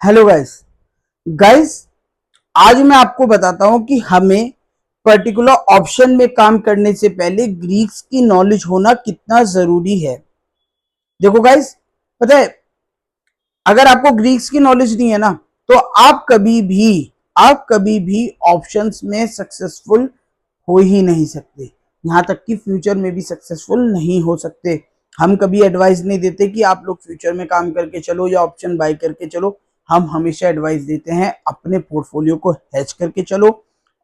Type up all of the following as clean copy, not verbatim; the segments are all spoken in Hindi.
हेलो गाइस गाइस आज मैं आपको बताता हूं कि हमें पर्टिकुलर ऑप्शन में काम करने से पहले ग्रीक्स की नॉलेज होना कितना जरूरी है। देखो गाइस, पता है, अगर आपको ग्रीक्स की नॉलेज नहीं है ना, तो आप कभी भी ऑप्शंस में सक्सेसफुल हो ही नहीं सकते। यहां तक कि फ्यूचर में भी सक्सेसफुल नहीं हो सकते। हम कभी एडवाइस नहीं देते कि आप लोग फ्यूचर में काम करके चलो या ऑप्शन बाय करके चलो। हम हमेशा एडवाइस देते हैं अपने पोर्टफोलियो को हेज करके चलो।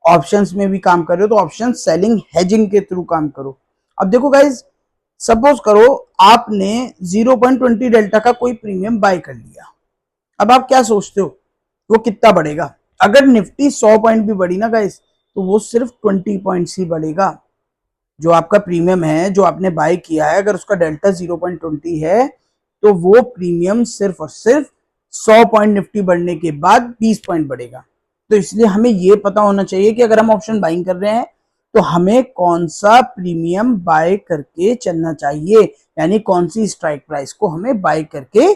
ऑप्शंस में भी काम कर रहे हो तो ऑप्शन सेलिंग हेजिंग के थ्रू काम करो। अब देखो गाइज, सपोज करो आपने 0.20 डेल्टा का कोई प्रीमियम बाय कर लिया। अब आप क्या सोचते हो वो कितना बढ़ेगा? अगर निफ्टी 100 पॉइंट भी बढ़ी ना गाइस, तो वो सिर्फ 20 पॉइंट्स ही बढ़ेगा। जो आपका प्रीमियम है, जो आपने बाय किया है, अगर उसका डेल्टा 0.20 है तो वो प्रीमियम सिर्फ और सिर्फ 100 पॉइंट निफ्टी बढ़ने के बाद 20 पॉइंट बढ़ेगा। तो इसलिए हमें ये पता होना चाहिए कि अगर हम ऑप्शन बाइंग कर रहे हैं तो हमें कौन सा प्रीमियम बाय करके चलना चाहिए, यानी कौन सी स्ट्राइक प्राइस को हमें बाय करके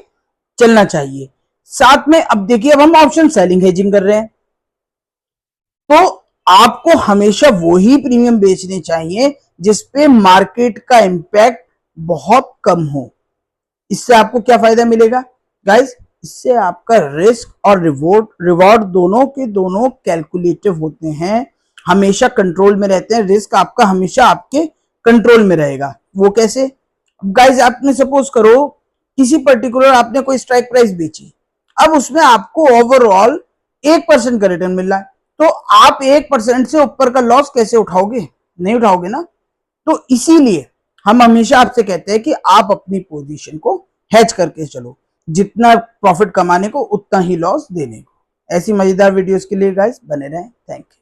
चलना चाहिए। साथ में अब देखिए, अब हम ऑप्शन सेलिंग हेजिंग कर रहे हैं तो आपको हमेशा वही प्रीमियम बेचने चाहिए जिसपे मार्केट का इंपैक्ट बहुत कम हो। इससे आपको क्या फायदा मिलेगा गाइस? इससे आपका रिस्क और रिवॉर्ड रिवॉर्ड दोनों के दोनों कैलकुलेटिव होते हैं, हमेशा कंट्रोल में रहते हैं। रिस्क आपका हमेशा आपके कंट्रोल में रहेगा। वो कैसे? गाइस, आपने सपोज करो किसी पर्टिकुलर आपने कोई स्ट्राइक प्राइस बेची, अब उसमें आपको ओवरऑल 1% का रिटर्न मिल रहा है, तो आप 1% से ऊपर का लॉस कैसे उठाओगे? नहीं उठाओगे ना। तो इसीलिए हम हमेशा आपसे कहते हैं कि आप अपनी पोजीशन को हेज करके चलो, जितना प्रॉफिट कमाने को उतना ही लॉस देने को। ऐसी मजेदार वीडियोस के लिए गाइस बने रहें। Thank you.